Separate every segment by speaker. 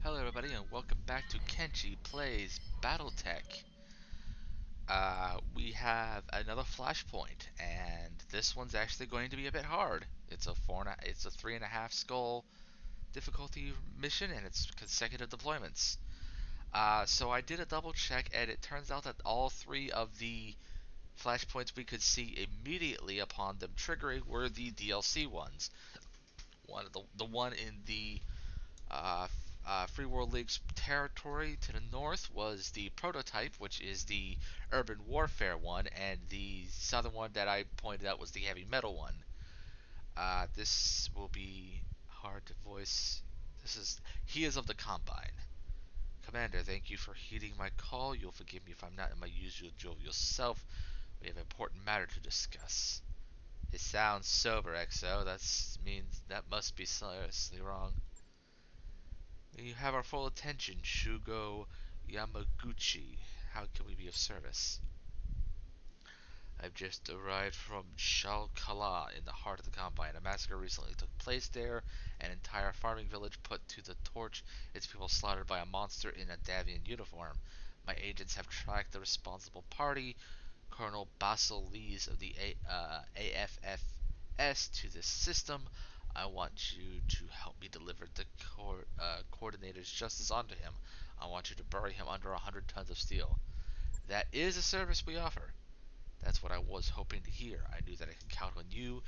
Speaker 1: Hello everybody and welcome back to Kenshi Plays Battletech. We have another flashpoint, and this one's actually going to be a bit hard. It's a 3.5 skull difficulty mission, and it's consecutive deployments. So I did a double check, and it turns out that all three of the flashpoints we could see immediately upon them triggering were the DLC ones. The one in the uh, Free World League's territory to the north was the prototype, which is the urban warfare one, and the southern one that I pointed out was the heavy metal one. This will be hard to voice. He is of the Combine. Commander, thank you for heeding my call. You'll forgive me if I'm not in my usual jovial self. We have an important matter to discuss. It sounds sober, XO. That must be seriously wrong. You have our full attention, Shugo Yamaguchi. How can we be of service? I've just arrived from Shalkala in the heart of the Combine. A massacre recently took place there, an entire farming village put to the torch, its people slaughtered by a monster in a Davian uniform. My agents have tracked the responsible party, Colonel Basil Lees of the AFFS, to this system. I want you to help me deliver the coordinator's justice onto him. I want you to bury him under 100 tons of steel. That is a service we offer. That's what I was hoping to hear. I knew that I could count on you.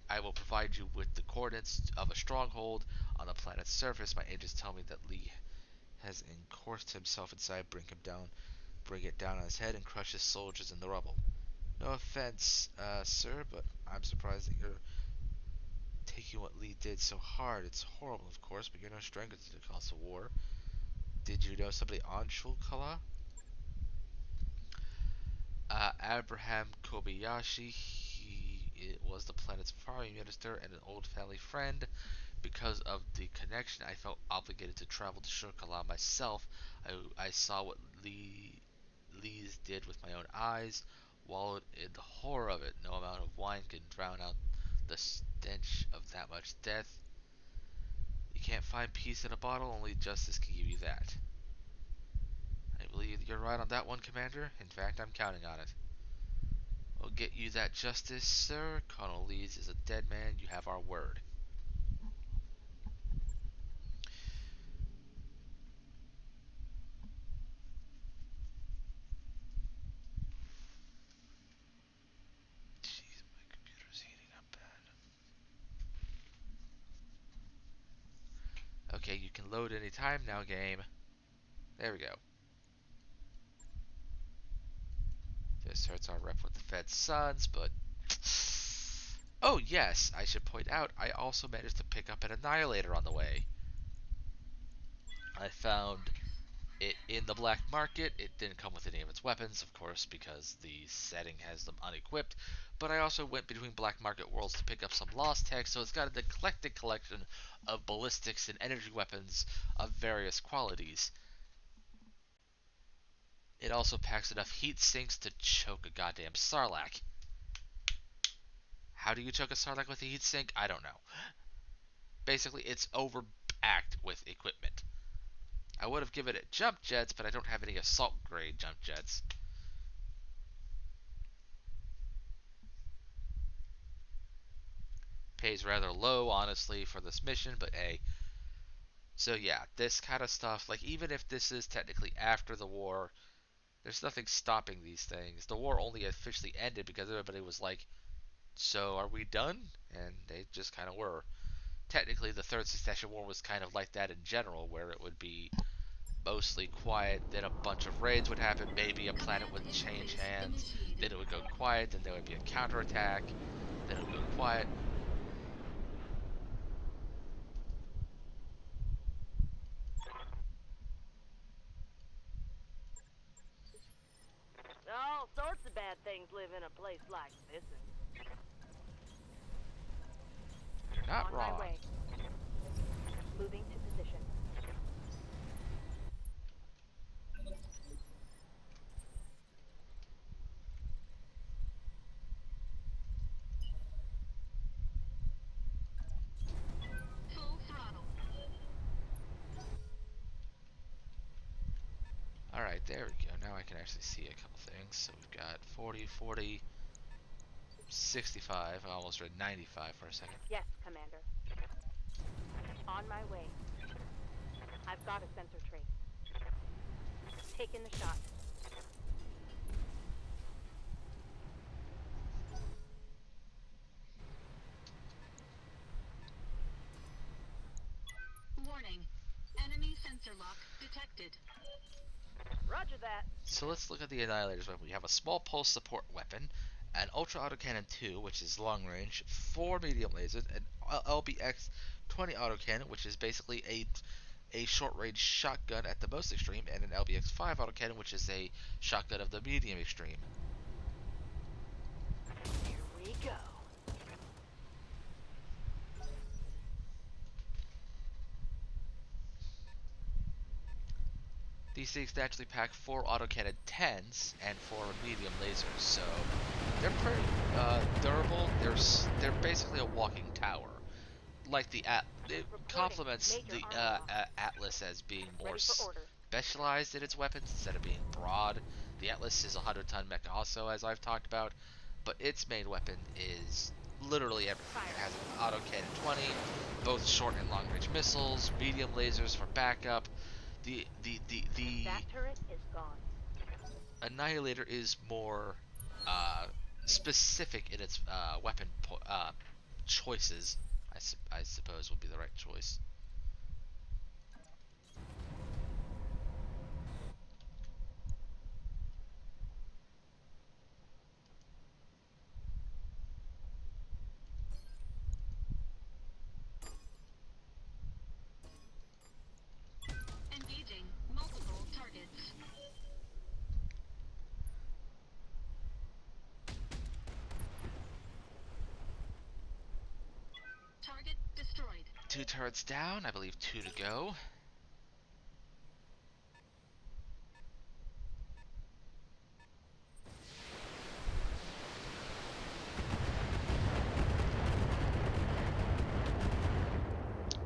Speaker 1: I will provide you with the coordinates of a stronghold on the planet's surface. My agents tell me that Lee has encouraged himself inside. Bring it down on his head and crush his soldiers in the rubble. No offense, sir, but I'm surprised that you're taking what Lee did so hard. It's horrible, of course, but you're no stranger to the cost of war. Did you know somebody on Shulkala? Abraham Kobayashi. It was the planet's farming minister and an old family friend. Because of the connection, I felt obligated to travel to Shulkala myself. I saw what Lee's did with my own eyes, wallowed in the horror of it. No amount of wine can drown out the stench of that much death. You can't find peace in a bottle, only justice can give you that. I believe you're right on that one, Commander. In fact, I'm counting on it. We'll get you that justice, sir. Colonel Lees is a dead man. You have our word. Jeez, my computer's heating up bad. Okay, you can load any time now, game. There we go. This hurts our rep with the Fed's sons, but... Oh, yes, I should point out, I also managed to pick up an Annihilator on the way. I found it in the black market. It didn't come with any of its weapons, of course, because the setting has them unequipped. But I also went between black market worlds to pick up some lost tech, so it's got an eclectic collection of ballistics and energy weapons of various qualities. It also packs enough heat sinks to choke a goddamn Sarlacc. How do you choke a Sarlacc with a heat sink? I don't know. Basically, it's overpacked with equipment. I would have given it jump jets, but I don't have any assault grade jump jets. Pays rather low, honestly, for this mission, but hey. So yeah, this kind of stuff, like even if this is technically after the war, there's nothing stopping these things. The war only officially ended because everybody was like, so are we done? And they just kind of were. Technically, the Third Secession War was kind of like that in general, where it would be mostly quiet, then a bunch of raids would happen, maybe a planet would change hands, then it would go quiet, then there would be a counterattack, then it would go quiet.
Speaker 2: All sorts of bad things live in a place like this.
Speaker 1: You're not
Speaker 2: On my
Speaker 1: wrong.
Speaker 2: way. Moving to position.
Speaker 3: Full throttle.
Speaker 1: Alright, there we go. Now I can actually see a couple things. So we've got 40, 40, 65. I almost read 95 for a second.
Speaker 2: Yes, Commander. On my way. I've got a sensor trace. Taking the shot.
Speaker 3: Warning. Enemy sensor lock detected.
Speaker 2: Roger that.
Speaker 1: So let's look at the Annihilator's weapon. We have a small pulse support weapon, an ultra autocannon 2, which is long range, 4 medium lasers, an LBX 20 autocannon, which is basically a short range shotgun at the most extreme, and an LBX 5 autocannon, which is a shotgun of the medium extreme.
Speaker 2: Here we go.
Speaker 1: These things naturally pack 4 autocannon 10s and 4 medium lasers, so they're pretty durable. They're basically a walking tower. Like it complements the Atlas as being more specialized in its weapons instead of being broad. The Atlas is a 100-ton mech also, as I've talked about, but its main weapon is literally everything. It has an autocannon 20, both short and long range missiles, medium lasers for backup.
Speaker 2: That turret is gone.
Speaker 1: Annihilator is more specific in its weapon choices. I suppose would be the right choice.
Speaker 3: Engaging multiple targets. Target destroyed.
Speaker 1: 2 turrets down, I believe 2 to go.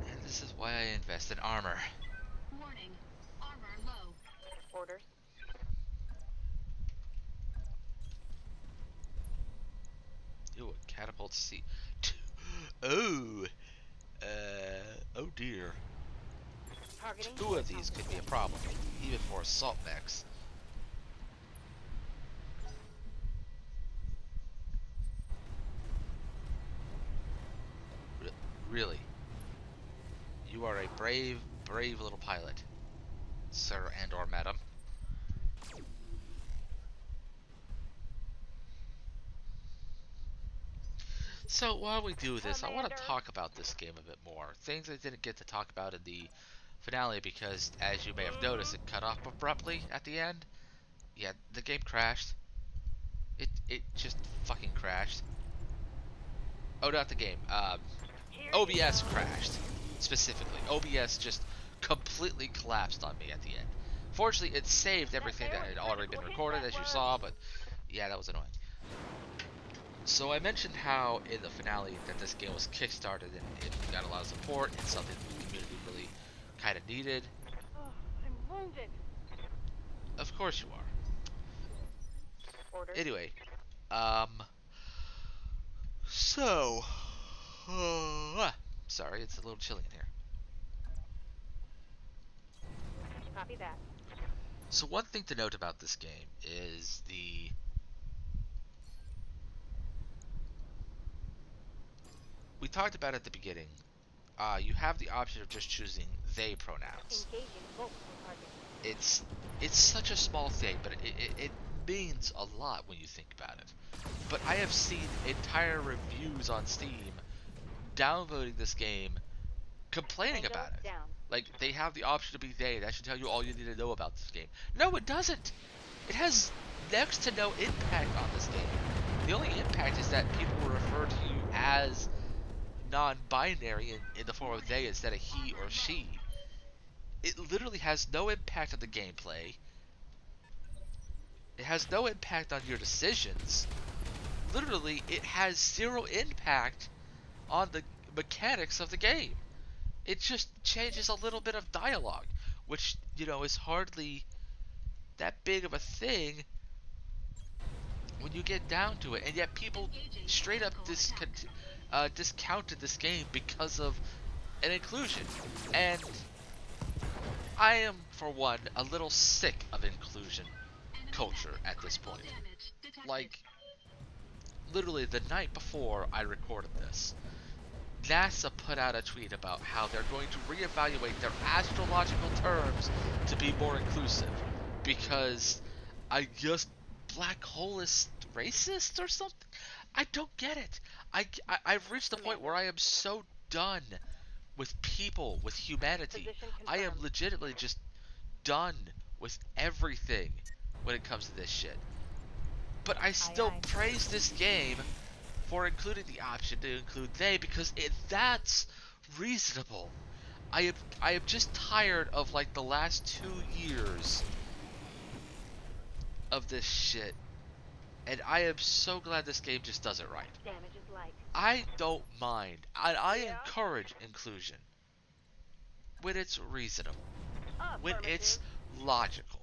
Speaker 1: And this is why I invest in armor.
Speaker 3: Warning. Armor low.
Speaker 2: Orders.
Speaker 1: Ooh, a catapult C. Oh! Oh dear.
Speaker 2: Targeting
Speaker 1: 2 of these could be a problem, even for assault mechs. Really? You are a brave, brave little pilot, sir and or madam. So while we do this, I want to talk about this game a bit more. Things I didn't get to talk about in the finale because, as you may have noticed, it cut off abruptly at the end. Yeah, the game crashed. It just fucking crashed. Oh, not the game. OBS crashed. Specifically, OBS just completely collapsed on me at the end. Fortunately, it saved everything that had already been recorded, as you saw, but yeah, that was annoying. So I mentioned how in the finale that this game was kickstarted and it got a lot of support. It's something the community really kind of needed.
Speaker 2: Oh, I'm wounded.
Speaker 1: Of course you are.
Speaker 2: Orders.
Speaker 1: Anyway, so, sorry, it's a little chilly in here.
Speaker 2: Copy that.
Speaker 1: So one thing to note about this game is we talked about at the beginning, you have the option of just choosing they pronouns.
Speaker 2: Engaging multiple targets.
Speaker 1: It's such a small thing, but it means a lot when you think about it. But I have seen entire reviews on Steam downloading this game, complaining about it.
Speaker 2: Down.
Speaker 1: Like, they have the option to be they. That should tell you all you need to know about this game. No, it doesn't! It has next to no impact on this game. The only impact is that people will refer to you as non-binary in the form of they instead of he or she. It literally has no impact on the gameplay. It has no impact on your decisions. Literally, it has zero impact on the mechanics of the game. It just changes a little bit of dialogue, which, you know, is hardly that big of a thing when you get down to it, and yet people
Speaker 3: Engaging
Speaker 1: straight up
Speaker 3: tactical attack.
Speaker 1: discounted this game because of an inclusion. And I am, for one, a little sick of inclusion
Speaker 3: Enemy
Speaker 1: culture
Speaker 3: mech.
Speaker 1: at this
Speaker 3: Critical
Speaker 1: point.
Speaker 3: damage detected.
Speaker 1: Like, literally the night before I recorded this, NASA put out a tweet about how they're going to reevaluate their astrological terms to be more inclusive because I guess black hole is racist or something. I don't get it. I've reached the point
Speaker 2: Commander.
Speaker 1: where I am so done with people, with humanity.
Speaker 2: Position
Speaker 1: I am
Speaker 2: confirmed.
Speaker 1: legitimately just done with everything when it comes to this shit. But I still
Speaker 2: aye.
Speaker 1: praise this game for including the option to include they because that's reasonable. I am just tired of like the last 2 years of this shit, and I am so glad this game just does it right.
Speaker 2: Damage is light.
Speaker 1: I don't mind. I
Speaker 2: Yeah?
Speaker 1: encourage inclusion when it's reasonable, when it's
Speaker 2: Affirmative.
Speaker 1: logical.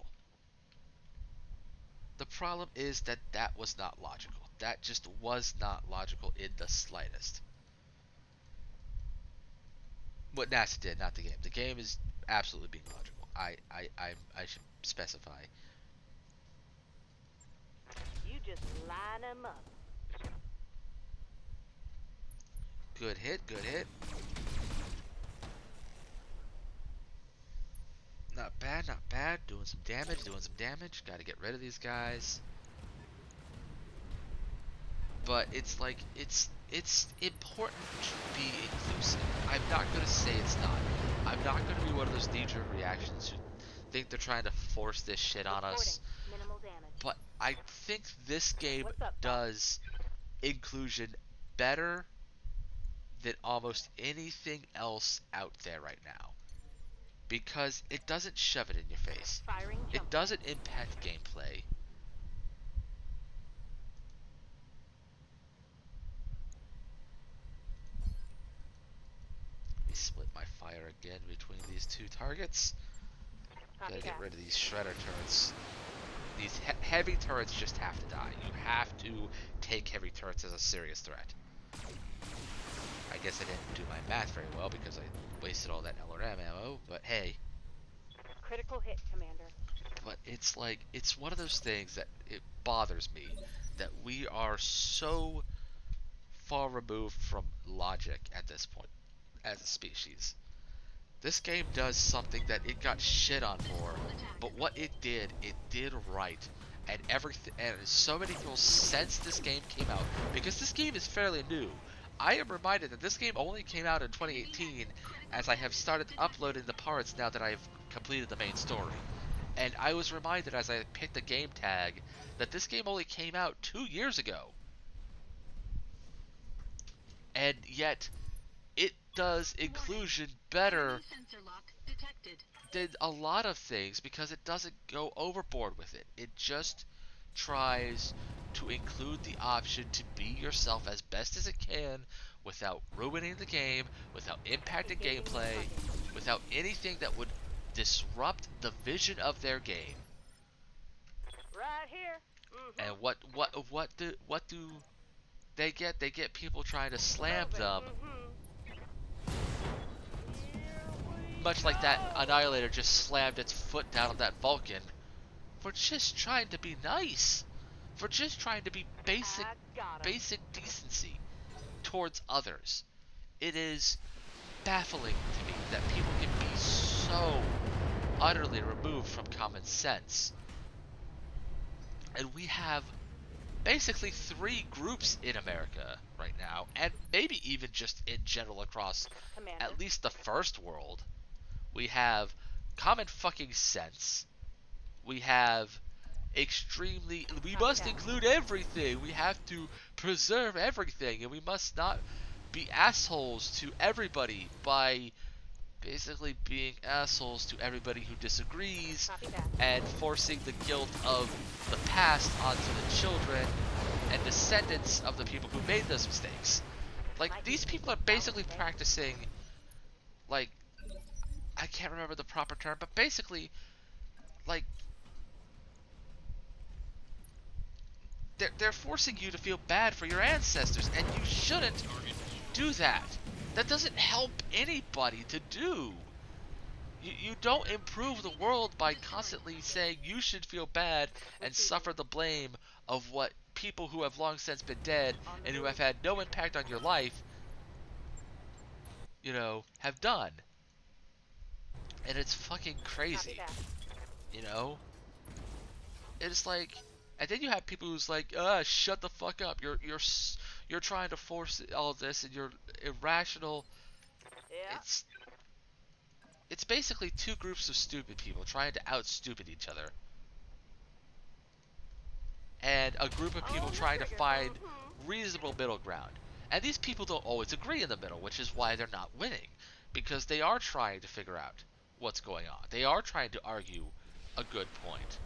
Speaker 1: The problem is that that was not logical. That just was not logical in the slightest. What NASA did, not the game. The game is absolutely being logical. I should specify.
Speaker 2: You just line them up.
Speaker 1: Good hit, good hit. Not bad, not bad. Doing some damage, doing some damage. Gotta get rid of these guys. But it's like, it's important to be inclusive. I'm not gonna say it's not. I'm not gonna be one of those knee-jerk reactions who think they're trying to force this shit on
Speaker 2: Reporting.
Speaker 1: us.
Speaker 2: Minimal damage.
Speaker 1: But I think this game
Speaker 2: What's up, Bob?
Speaker 1: does inclusion better than almost anything else out there right now. Because it doesn't shove it in your face.
Speaker 2: Firing
Speaker 1: It
Speaker 2: jump.
Speaker 1: doesn't impact gameplay. Let me split my fire again between these two targets.
Speaker 2: Copy
Speaker 1: Gotta get
Speaker 2: that.
Speaker 1: rid of these shredder turrets. These heavy turrets just have to die. You have to take heavy turrets as a serious threat. I guess I didn't do my math very well because I wasted all that LRM ammo, but hey.
Speaker 2: Critical hit, Commander.
Speaker 1: But it's like, it's one of those things that it bothers me that we are so far removed from logic at this point as a species. This game does something that it got shit on for, but what it did right. And everything, and so many people since this game came out, because this game is fairly new. I am reminded that this game only came out in 2018, as I have started uploading the parts now that I've completed the main story. And I was reminded as I picked the game tag that this game only came out 2 years ago. And yet, it does inclusion better
Speaker 3: Enemy sensor lock detected.
Speaker 1: did a lot of things because it doesn't go overboard with it. It just tries to include the option to be yourself as best as it can without ruining the game, without impacting
Speaker 2: Engaging with
Speaker 1: gameplay,
Speaker 2: target.
Speaker 1: without anything that would disrupt the vision of their game.
Speaker 2: Right here. Mm-hmm.
Speaker 1: And what do they get? They get people trying to slam them, much like that Annihilator just slammed its foot down on that Vulcan, for just trying to be nice, for just trying to be basic
Speaker 2: I got him.
Speaker 1: decency towards others. It is baffling to me that people can be so utterly removed from common sense. And we have basically three groups in America right now, and maybe even just in general across
Speaker 2: Commander.
Speaker 1: at least the first world. We have common fucking sense. We have we must include everything. We have to preserve everything, and we must not be assholes to everybody by basically being assholes to everybody who disagrees
Speaker 2: Copy that.
Speaker 1: and forcing the guilt of the past onto the children and descendants of the people who made those mistakes. Like, these people are basically practicing, like, I can't remember the proper term, but basically, like, they're forcing you to feel bad for your ancestors, and you shouldn't do that. That doesn't help anybody to do. You don't improve the world by constantly saying you should feel bad and suffer the blame of what people who have long since been dead and who have had no impact on your life, have done. And it's fucking crazy, you know? It's like, and then you have people who's like, shut the fuck up. You're trying to force all this, and you're irrational.
Speaker 2: Yeah.
Speaker 1: It's basically two groups of stupid people trying to out-stupid each other. And a group of people trying to find reasonable middle ground. And these people don't always agree in the middle, which is why they're not winning. Because they are trying to figure out what's going on. They are trying to argue a good point.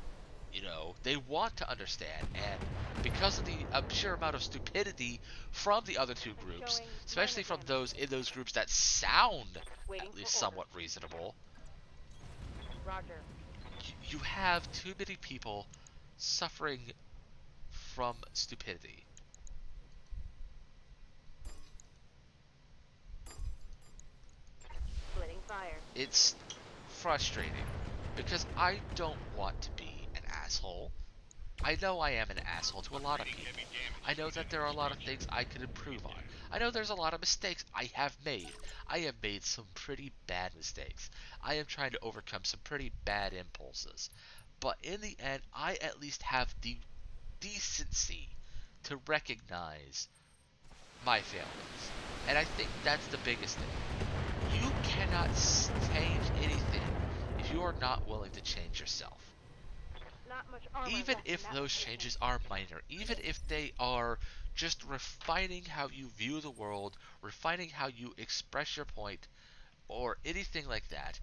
Speaker 1: They want to understand, and because of the sheer amount of stupidity from the other two groups, especially from those in those groups that sound at least somewhat reasonable,
Speaker 2: Roger.
Speaker 1: you have too many people suffering from stupidity.
Speaker 2: Splitting fire.
Speaker 1: It's frustrating because I don't want to be an asshole. I know I am an asshole to a lot of people. I know that there are a lot of things I could improve on. I know there's a lot of mistakes I have made. I have made some pretty bad mistakes. I am trying to overcome some pretty bad impulses. But in the end, I at least have the decency to recognize my failings. And I think that's the biggest thing. You cannot change anything if you are not willing to change yourself.
Speaker 2: Not much armor
Speaker 1: Even
Speaker 2: left
Speaker 1: if
Speaker 2: in that
Speaker 1: those
Speaker 2: position.
Speaker 1: changes are minor, even if they are just refining how you view the world, refining how you express your point, or anything like that,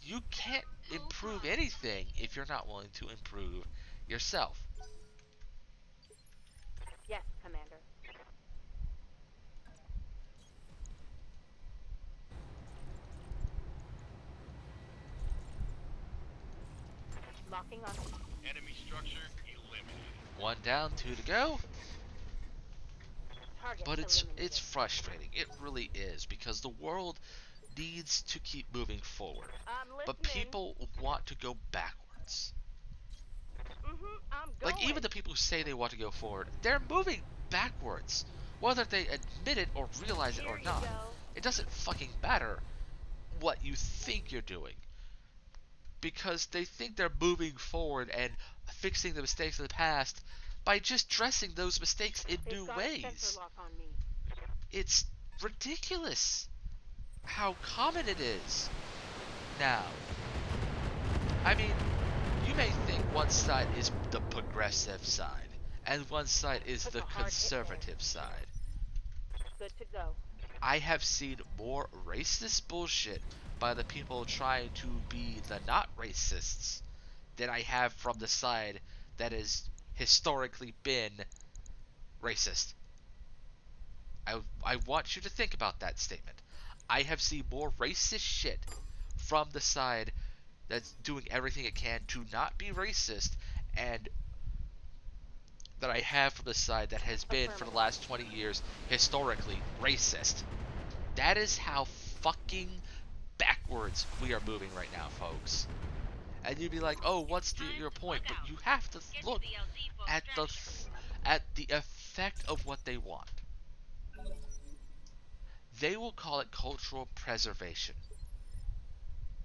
Speaker 1: you can't improve anything if you're not willing to improve yourself.
Speaker 2: Yes, Commander. Locking on.
Speaker 4: Enemy structure eliminated.
Speaker 1: One down, two to go.
Speaker 2: Target
Speaker 1: But it's
Speaker 2: eliminated.
Speaker 1: frustrating. It really is, because the world needs to keep moving forward.
Speaker 2: I'm listening.
Speaker 1: But people want to go backwards.
Speaker 2: I'm going.
Speaker 1: Like, even the people who say they want to go forward, they're moving backwards. Whether they admit it or realize it or
Speaker 2: Here you
Speaker 1: not,
Speaker 2: go.
Speaker 1: it doesn't fucking matter what you think you're doing. Because they think they're moving forward and fixing the mistakes of the past by just dressing those mistakes in
Speaker 2: They've
Speaker 1: new
Speaker 2: got a
Speaker 1: ways.
Speaker 2: sensor lock on me.
Speaker 1: It's ridiculous how common it is now. I mean, you may think one side is the progressive side, and one side is
Speaker 2: Took
Speaker 1: the
Speaker 2: a hard hit
Speaker 1: conservative side.
Speaker 2: Good to go.
Speaker 1: I have seen more racist bullshit by the people trying to be the not racists than I have from the side that has historically been racist. I want you to think about that statement. I have seen more racist shit from the side that's doing everything it can to not be racist, and that I have from the side that has been for the last 20 years historically racist. That is how fucking backwards we are moving right now, folks. And you'd be like, oh, what's your point? But you have to look at the effect of what they want. They will call it cultural preservation,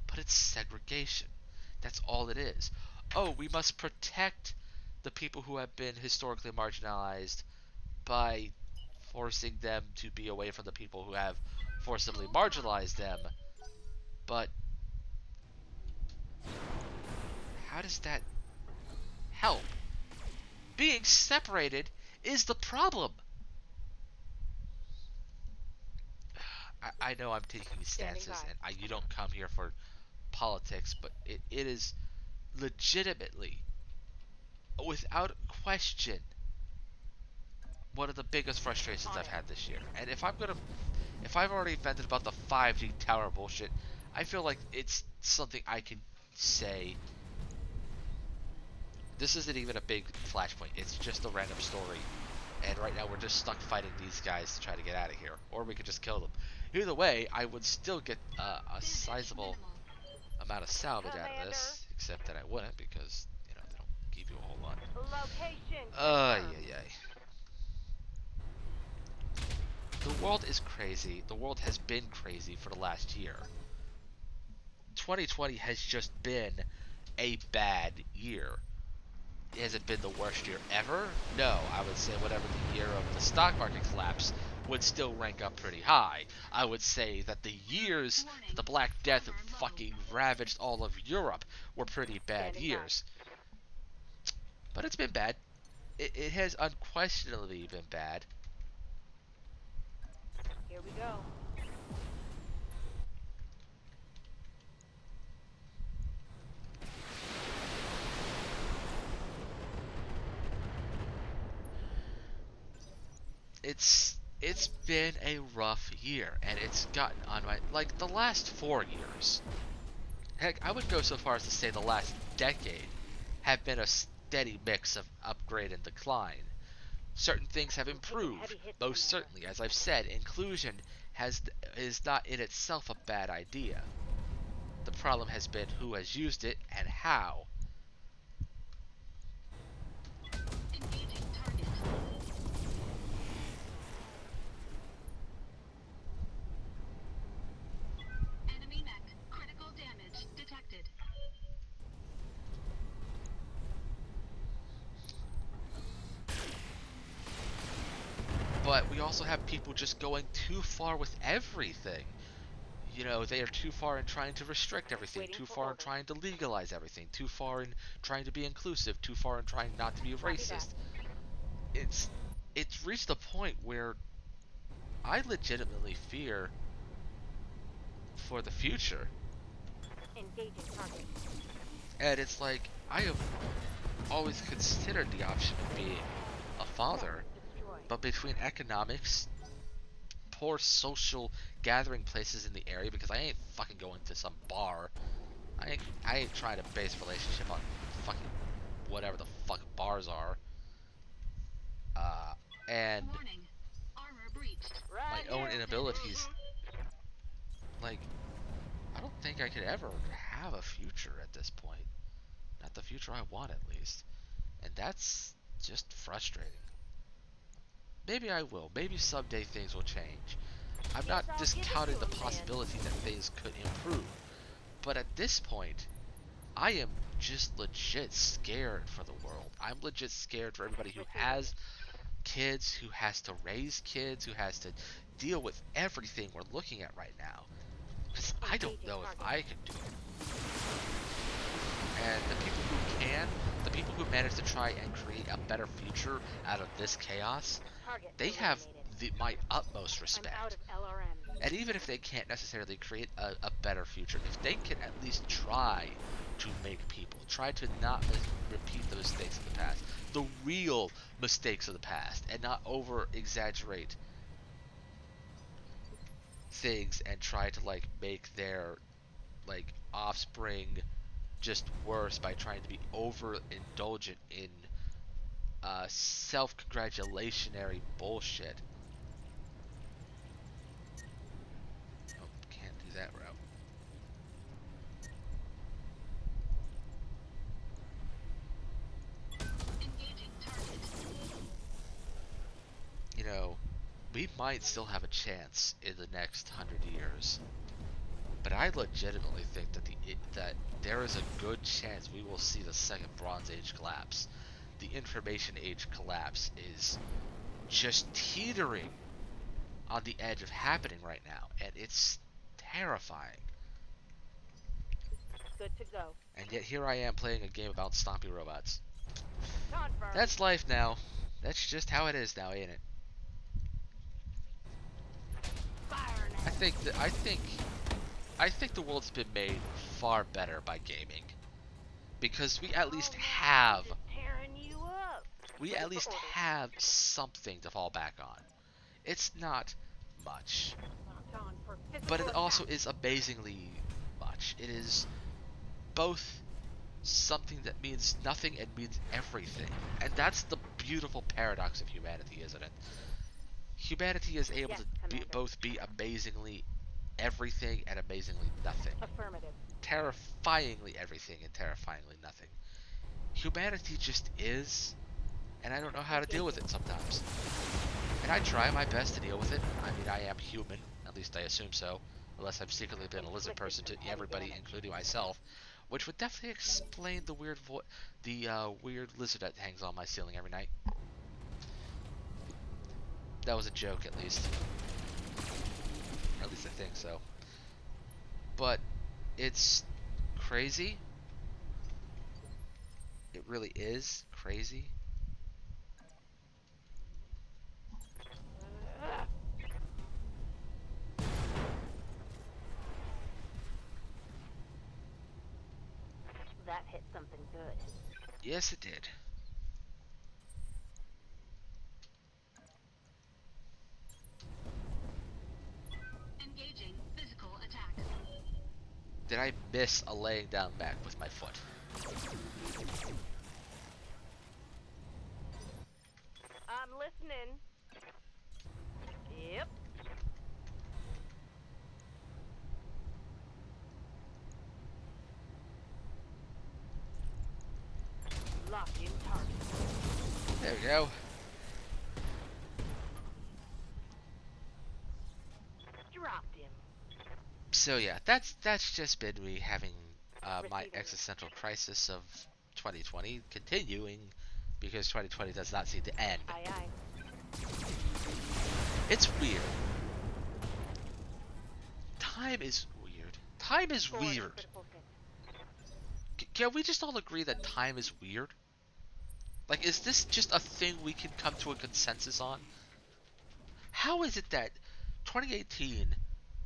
Speaker 1: but it's segregation. That's all it is. Oh, we must protect the people who have been historically marginalized by forcing them to be away from the people who have forcibly marginalized them. But how does that help? Being separated is the problem. I know I'm taking these stances, and you don't come here for politics, but it is legitimately, without question, one of the biggest frustrations I've had this year. And if I've already vented about the 5G tower bullshit, I feel like it's something I can say This isn't even a big flashpoint. It's just a random story. And right now we're just stuck fighting these guys to try to get out of here. Or we could just kill them. Either way, I would still get a
Speaker 3: Damage
Speaker 1: sizable
Speaker 3: minimal.
Speaker 1: amount of salvage out of
Speaker 2: Commander.
Speaker 1: this. Except that I wouldn't because, you know, they don't give you a whole lot.
Speaker 2: Location
Speaker 1: Ay,
Speaker 2: confirmed.
Speaker 1: ay, ay. The world is crazy. The world has been crazy for the last year. 2020 has just been a bad year. Has it been the worst year ever? No, I would say whatever the year of the stock market collapse would still rank up pretty high. I would say that the years that the Black Death fucking ravaged all of Europe were pretty bad
Speaker 2: Standing
Speaker 1: years. But it's been bad. It has unquestionably been bad.
Speaker 2: Here we go.
Speaker 1: It's been a rough year, and it's gotten on my, like, the last 4 years. Heck, I would go so far as to say the last decade have been a steady mix of upgrade and decline. Certain things have
Speaker 2: Taking
Speaker 1: improved,
Speaker 2: heavy hits,
Speaker 1: most
Speaker 2: Commander.
Speaker 1: certainly. As I've said, inclusion is not in itself a bad idea. The problem has been who has used it and how.
Speaker 3: Engaging target. Enemy mech. Critical damage detected.
Speaker 1: But we also have people just going too far with everything. You know, they are too far in trying to restrict everything,
Speaker 2: Waiting
Speaker 1: too
Speaker 2: for
Speaker 1: far in
Speaker 2: orders.
Speaker 1: trying to legalize everything, too far in trying to be inclusive, too far in trying not to be
Speaker 2: Copy that.
Speaker 1: racist. It's it's reached a point where I legitimately fear for the future.
Speaker 2: Engaging target.
Speaker 1: And it's like I have always considered the option of being a father,
Speaker 2: Destroyed.
Speaker 1: but between economics, poor social gathering places in the area, because I ain't fucking going to some bar. I ain't trying to base a relationship on fucking whatever the fuck bars are. And
Speaker 3: Warning. Armor breached.
Speaker 1: my
Speaker 2: Right
Speaker 1: own
Speaker 2: here.
Speaker 1: inabilities, like, I don't think I could ever have a future at this point. Not the future I want, at least. And that's just frustrating. Maybe I will. Maybe someday things will change. I'm not
Speaker 2: Guess I'll give it
Speaker 1: discounting
Speaker 2: to
Speaker 1: the
Speaker 2: 'em then.
Speaker 1: possibility that things could improve. But at this point, I am just legit scared for the world. I'm legit scared for everybody who
Speaker 2: Receiving
Speaker 1: has
Speaker 2: it.
Speaker 1: kids, who has to raise kids, who has to deal with everything we're looking at right now. Because I don't
Speaker 2: Engaging
Speaker 1: know if
Speaker 2: target.
Speaker 1: I could do it. And the people who can, the people who manage to try and create a better future out of this chaos,
Speaker 2: Target
Speaker 1: they have
Speaker 2: eliminated.
Speaker 1: my utmost
Speaker 2: I'm out
Speaker 1: respect.
Speaker 2: of LRM.
Speaker 1: And even if they can't necessarily create a better future, if they can at least try to make people, try to not repeat the mistakes of the past, the real mistakes of the past, and not over exaggerate things and try to, like, make their, like, offspring just worse by trying to be over indulgent in self-congratulationary bullshit. Oh, can't do that route.
Speaker 3: Engaging target.
Speaker 1: You know, we might still have a chance in the next 100 years, but I legitimately think that that there is a good chance we will see the second Bronze Age collapse. The Information Age collapse is just teetering on the edge of happening right now, and it's terrifying.
Speaker 2: Good to go.
Speaker 1: And yet here I am playing a game about stompy robots.
Speaker 2: Confirmed.
Speaker 1: That's life now. That's just how it is now, ain't it?
Speaker 2: Fire now.
Speaker 1: I think the world's been made far better by gaming. Because
Speaker 2: Just tearing you up.
Speaker 1: we
Speaker 2: Waiting
Speaker 1: at
Speaker 2: for
Speaker 1: least
Speaker 2: orders.
Speaker 1: have something to fall back on. It's not much,
Speaker 2: Locked on for
Speaker 1: but
Speaker 2: physical
Speaker 1: it also
Speaker 2: attack.
Speaker 1: is amazingly much. It is both something that means nothing and means everything. And that's the beautiful paradox of humanity, isn't it? Humanity is able
Speaker 2: Yes,
Speaker 1: to
Speaker 2: Commander.
Speaker 1: both be amazingly everything and amazingly nothing.
Speaker 2: Affirmative.
Speaker 1: Terrifyingly everything and terrifyingly nothing. Humanity just is, and I don't know how to deal with
Speaker 2: Engaging.
Speaker 1: it sometimes. And I try my best to deal with it. I mean, I am human, at least I assume so, unless I've secretly been a lizard
Speaker 2: Inflicted
Speaker 1: person
Speaker 2: some
Speaker 1: to
Speaker 2: heavy
Speaker 1: everybody,
Speaker 2: damage.
Speaker 1: including myself, which would definitely explain the weird lizard that hangs on my ceiling every night. That was a joke, at least. Or at least I think so. But it's crazy. It really is crazy.
Speaker 2: Ugh. That hit something good.
Speaker 1: Yes, it did.
Speaker 3: Engaging physical attacks.
Speaker 1: Did I miss a laying down back with my foot?
Speaker 2: I'm listening. Yep. Lock in target.
Speaker 1: There we go.
Speaker 2: Dropped him.
Speaker 1: So yeah, that's just been me having my
Speaker 2: Receiving.
Speaker 1: existential crisis of 2020 continuing because 2020 does not seem to end.
Speaker 2: Aye aye.
Speaker 1: It's weird. Time is weird. Time is
Speaker 2: Forward
Speaker 1: weird.
Speaker 2: critical hit.
Speaker 1: Can we just all agree that time is weird? Like, is this just a thing we can come to a consensus on? How is it that 2018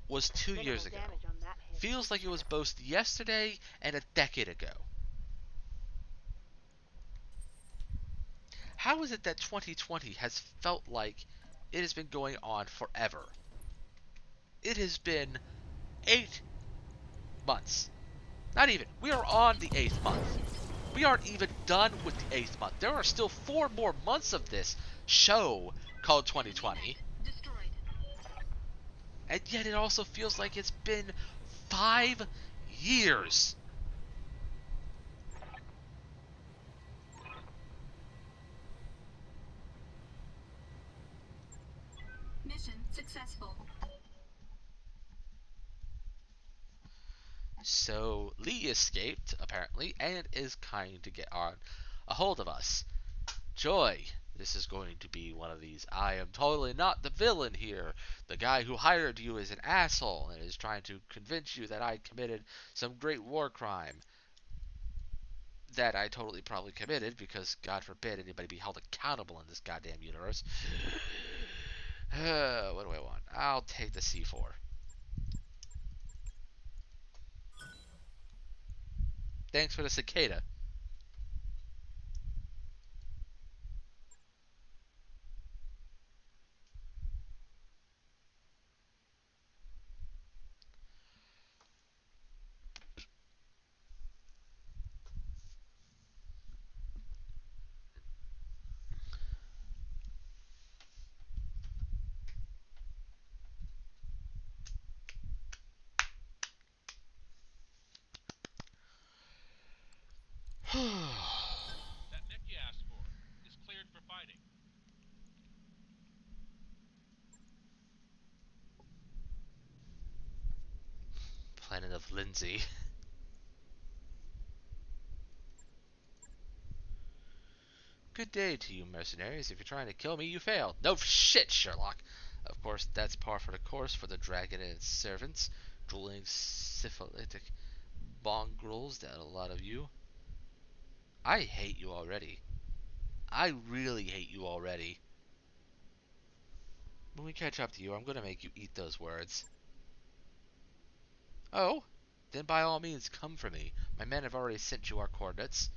Speaker 1: was 2 years
Speaker 2: Minimal
Speaker 1: ago?
Speaker 2: damage on that hit.
Speaker 1: Feels like it was both yesterday and a decade ago. How is it that 2020 has felt like it has been going on forever? It has been 8 months. Not even. We are on the 8th month. We aren't even done with the 8th month. There are still 4 more months of this show called 2020.
Speaker 3: Destroyed.
Speaker 1: And yet it also feels like it's been 5 years.
Speaker 3: Mission successful.
Speaker 1: So Lee escaped, apparently, and is kind to get on a hold of us. Joy, this is going to be one of these I am totally not the villain here. The guy who hired you is an asshole and is trying to convince you that I committed some great war crime. That I totally probably committed because God forbid anybody be held accountable in this goddamn universe. What do I want? I'll take the C4. Thanks for the cicada.
Speaker 4: That mech you asked for is cleared for fighting.
Speaker 1: Planet of Lindsay. Good day to you, mercenaries. If you're trying to kill me, you failed. No shit, Sherlock. Of course, that's par for the course for the dragon and its servants, drooling syphilitic mongrels that a lot of you. I hate you already. I really hate you already. When we catch up to you, I'm gonna make you eat those words. Oh? Then by all means come for me. My men have already sent you our coordinates.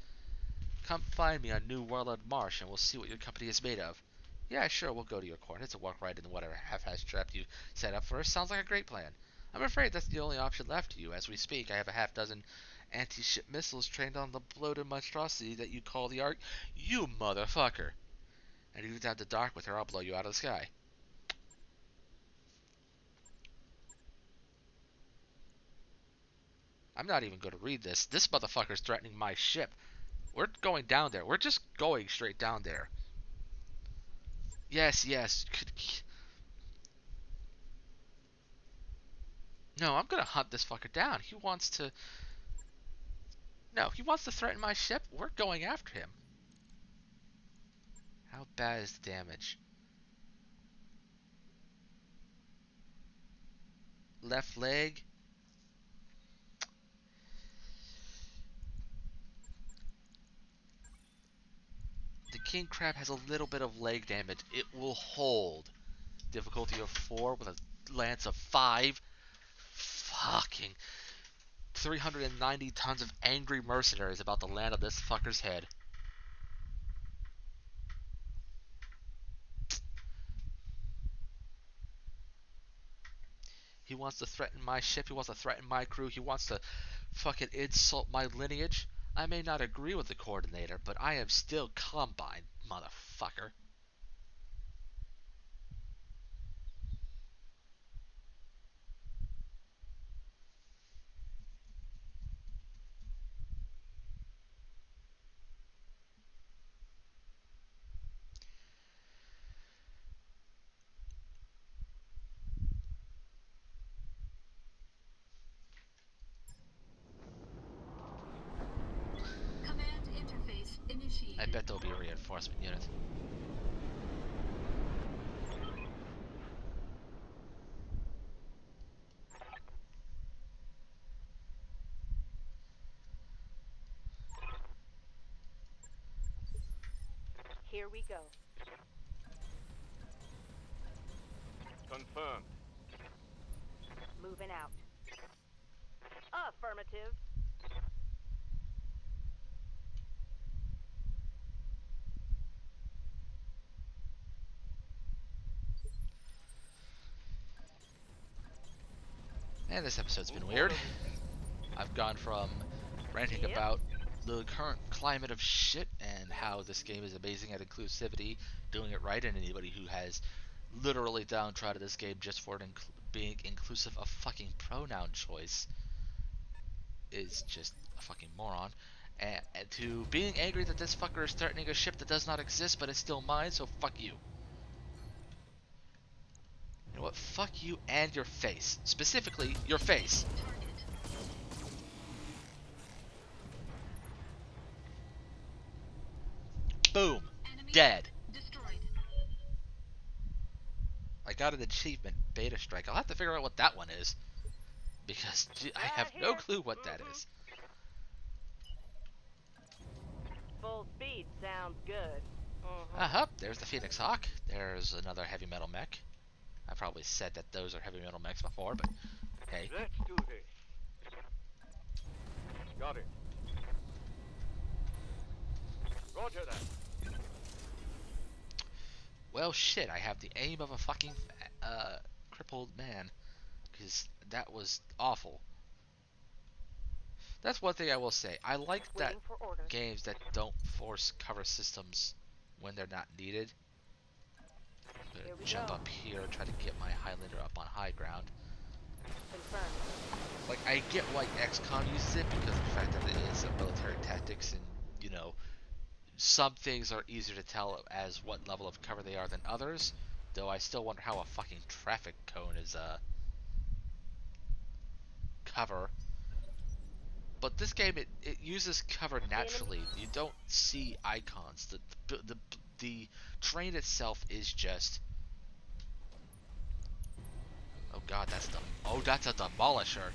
Speaker 1: Come find me on New Warlord Marsh and we'll see what your company is made of. Yeah, sure, we'll go to your coordinates and walk right into whatever half-assed trap you set up for us. Sounds like a great plan. I'm afraid that's the only option left to you. As we speak, I have a half dozen anti-ship missiles trained on the bloated monstrosity that you call the Ark. You motherfucker! And if you have the dark with her, I'll blow you out of the sky. I'm not even going to read this. This motherfucker's threatening my ship. We're going down there. We're just going straight down there. Yes, yes. No, I'm gonna hunt this fucker down. He wants to... No, he wants to threaten my ship. We're going after him. How bad is the damage? Left leg. The king crab has a little bit of leg damage. It will hold. Difficulty of 4 with a lance of 5. Fucking 390 tons of angry mercenaries about to land on this fucker's head. He wants to threaten my ship. He wants to threaten my crew. He wants to fucking insult my lineage. I may not agree with the coordinator, but I am still Combine, motherfucker.
Speaker 3: Command interface initiated.
Speaker 1: I bet there'll be a reinforcement unit.
Speaker 2: Here we go.
Speaker 4: Confirmed.
Speaker 2: Moving out. Affirmative.
Speaker 1: And this episode's been weird. I've gone from ranting
Speaker 2: Yep.
Speaker 1: about the current climate of shit and how this game is amazing at inclusivity, doing it right, and anybody who has literally downtrodden this game just for it being inclusive of fucking pronoun choice is just a fucking moron. And to being angry that this fucker is threatening a ship that does not exist but is still mine, so fuck you. You know what? Fuck you and your face. Specifically, your face.
Speaker 3: Target.
Speaker 1: Boom.
Speaker 3: Enemy
Speaker 1: Dead.
Speaker 3: destroyed.
Speaker 1: I got an achievement, Beta Strike. I'll have to figure out what that one is. Because I have no
Speaker 2: Here.
Speaker 1: clue what that is.
Speaker 2: Full speed sounds good.
Speaker 1: Uh-huh, there's the Phoenix Hawk. There's another heavy metal mech. I probably said that those are heavy metal mechs before, but hey.
Speaker 4: Let's do this. Got it. Roger that.
Speaker 1: Well, shit, I have the aim of a fucking crippled man. Because that was awful. That's one thing I will say. I like that
Speaker 2: Waiting for orders.
Speaker 1: games that don't force cover systems when they're not needed. I'm
Speaker 2: Here
Speaker 1: gonna
Speaker 2: we
Speaker 1: jump
Speaker 2: go.
Speaker 1: up here, try to get my Highlander up on high ground.
Speaker 2: Confirmed.
Speaker 1: Like, I get why XCOM uses it because of the fact that it is a military tactics and, you know, some things are easier to tell as what level of cover they are than others. Though I still wonder how a fucking traffic cone is cover. But this game, it uses cover naturally. You don't see icons. The terrain itself is just... Oh god, that's a demolisher.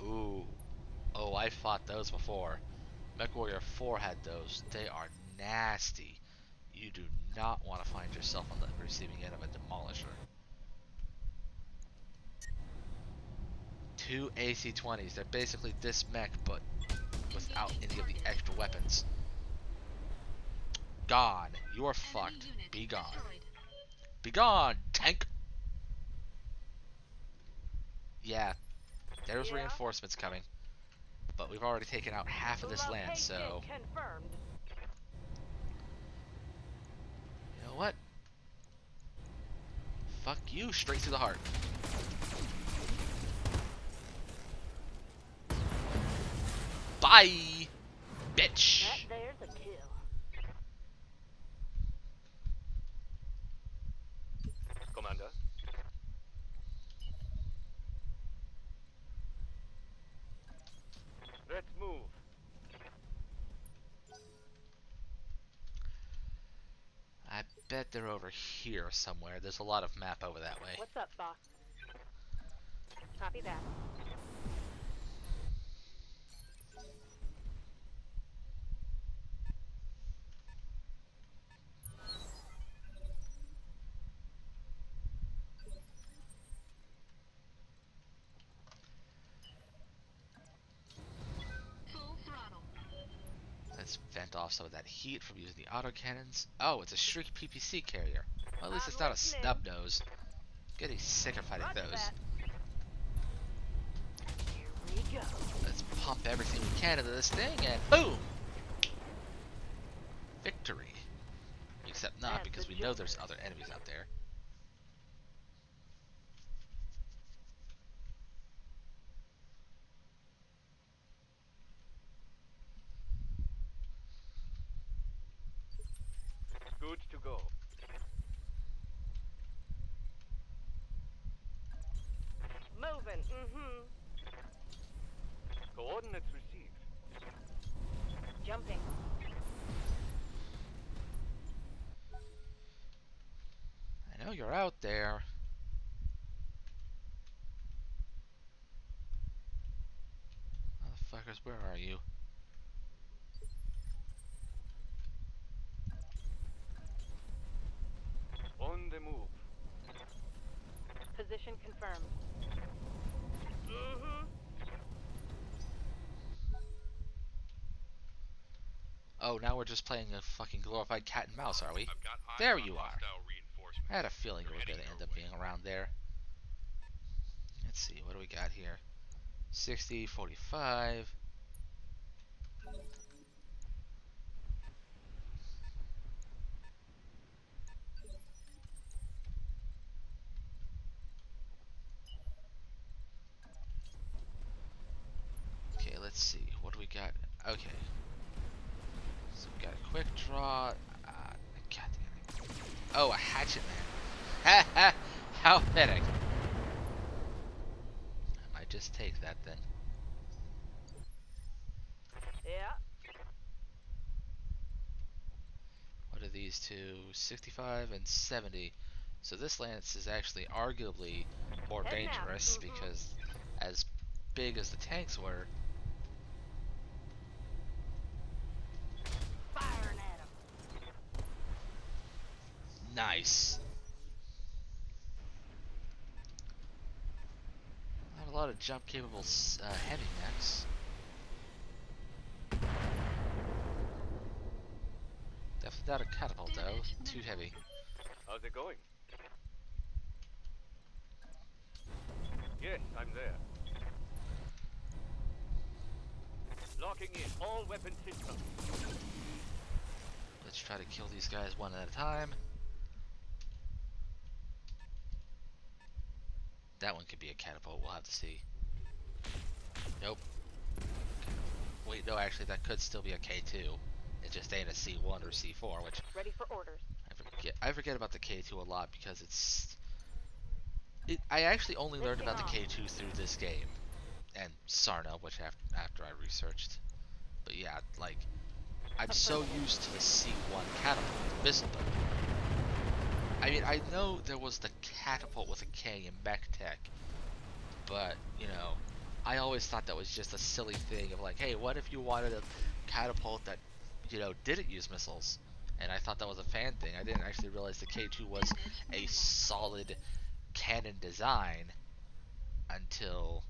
Speaker 1: Ooh. Oh, I fought those before. MechWarrior 4 had those. They are nasty. You do not want to find yourself on the receiving end of a demolisher. 2 AC-20s. They're basically this mech, but without any of the extra weapons. Gone. You are fucked.
Speaker 3: unit
Speaker 1: Be gone.
Speaker 3: destroyed.
Speaker 1: Be gone, tank! Yeah. There's
Speaker 2: Yeah.
Speaker 1: reinforcements coming. But we've already taken out half of this land,
Speaker 2: Location
Speaker 1: so
Speaker 2: confirmed.
Speaker 1: you know what? Fuck you, straight through the heart. Bye, bitch.
Speaker 2: That there's a kill.
Speaker 5: Commander. Let's move.
Speaker 1: I bet they're over here somewhere. There's a lot of map over that way.
Speaker 2: What's up, boss? Copy that.
Speaker 3: Full throttle.
Speaker 1: Let's vent off some of that heat from using the autocannons. Oh, it's a Shriek PPC carrier. Well, at least
Speaker 2: I'm
Speaker 1: it's not a
Speaker 2: listening.
Speaker 1: snub nose. Getting sick of fighting
Speaker 2: Roger
Speaker 1: those.
Speaker 2: that. Here we go.
Speaker 1: Let's pump everything we can into this thing and boom! Victory. Except not,
Speaker 2: That's
Speaker 1: because
Speaker 2: the
Speaker 1: we know
Speaker 2: joke.
Speaker 1: there's other enemies out there.
Speaker 5: Good to go.
Speaker 2: Moving. Mm-hmm.
Speaker 5: Coordinates received.
Speaker 2: Jumping.
Speaker 1: I know you're out there. Motherfuckers, where are you?
Speaker 5: On the move.
Speaker 2: Position confirmed. Mm-hmm.
Speaker 1: Oh, now we're just playing a fucking glorified cat and mouse, are we?
Speaker 4: I've got eyes
Speaker 1: There
Speaker 4: on
Speaker 1: you are.
Speaker 4: hostile reinforcements.
Speaker 1: I had a feeling you
Speaker 4: They're
Speaker 1: were going
Speaker 4: heading
Speaker 1: to end
Speaker 4: your
Speaker 1: up
Speaker 4: way.
Speaker 1: being around there. Let's see, what do we got here? 60, 45. Okay, let's see. What do we got? Okay. So we got a quick draw. God damn it. Oh, a hatchet man. Ha ha! How fitting. I might just take that then.
Speaker 2: Yeah.
Speaker 1: What are these two? 65 and 70. So this lance is actually arguably more
Speaker 2: Heading out.
Speaker 1: dangerous
Speaker 2: Mhm.
Speaker 1: because as big as the tanks were,
Speaker 2: Firing at him.
Speaker 1: nice. Not a lot of jump capable heavy mechs. Definitely not a catapult though, too heavy.
Speaker 5: How's it going? Yes, I'm there. Locking in all weapon systems.
Speaker 1: Let's try to kill these guys one at a time. That one could be a catapult, we'll have to see. Nope. Wait, no, actually that could still be a K2. It just ain't a C1 or C4, which
Speaker 2: Ready for orders.
Speaker 1: I forget about the K2 a lot because I actually only learned about the K2 through this game and Sarna, which after I researched. But yeah, like I'm so used to the C1 catapult missile boat. I mean, I know there was the catapult with a K in Mech Tech, but you know, I always thought that was just a silly thing of like, hey, what if you wanted a catapult that, you know, didn't use missiles? And I thought that was a fan thing. I didn't actually realize the K2 was a solid cannon design until...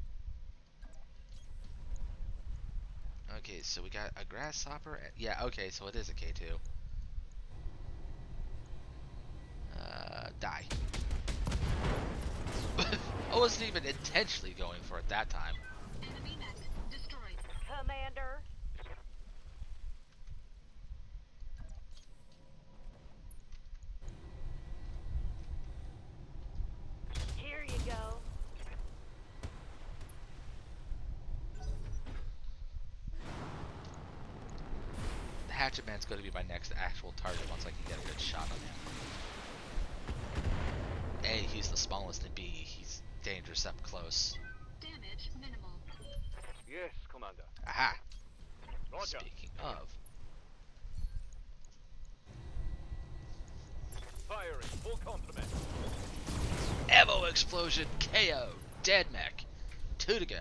Speaker 1: Okay, so we got a grasshopper. Yeah, okay, so it is a K2. Die. I wasn't even intentionally going for it that time.
Speaker 3: Enemy mech destroyed.
Speaker 2: Commander. Here you go.
Speaker 1: The Hatchet Man's going to be my next actual target once I can get a good shot on him. A, he's the smallest, and B, he's dangerous up close.
Speaker 3: Damage minimal.
Speaker 5: Yes, Commander.
Speaker 1: Aha!
Speaker 5: Roger.
Speaker 1: Speaking of,
Speaker 5: Firing. Full complement.
Speaker 1: ammo explosion, KO, dead mech, 2 to go.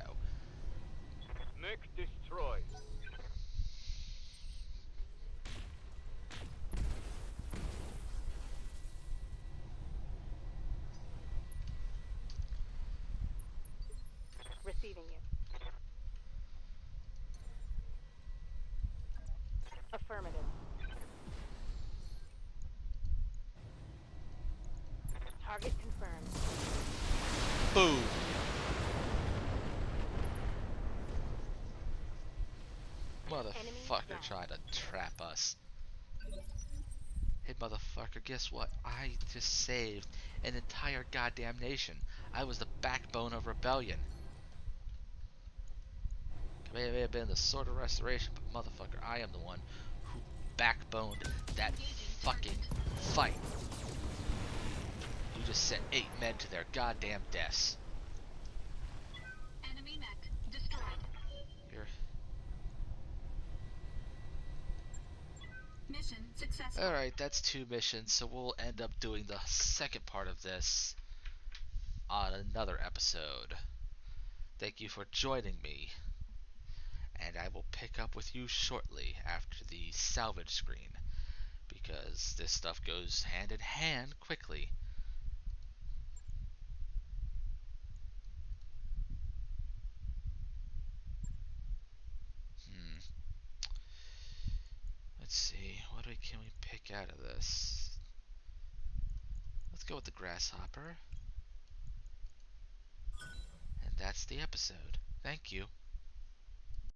Speaker 5: Mech destroyed.
Speaker 2: Receiving you. Affirmative. Target confirmed.
Speaker 1: Boom! Motherfucker
Speaker 2: down.
Speaker 1: tried to trap us. Hey motherfucker, guess what? I just saved an entire goddamn nation. I was the backbone of rebellion. It may have been the Sword of Restoration, but motherfucker, I am the one who backboned that fucking fight. You just sent 8 men to their goddamn deaths.
Speaker 3: Enemy mech destroyed.
Speaker 1: You're...
Speaker 3: Mission successful.
Speaker 1: Alright, that's 2 missions, so we'll end up doing the second part of this on another episode. Thank you for joining me, and I will pick up with you shortly after the salvage screen, because this stuff goes hand in hand quickly. Let's see, can we pick out of this? Let's go with the grasshopper. And that's the episode. Thank you.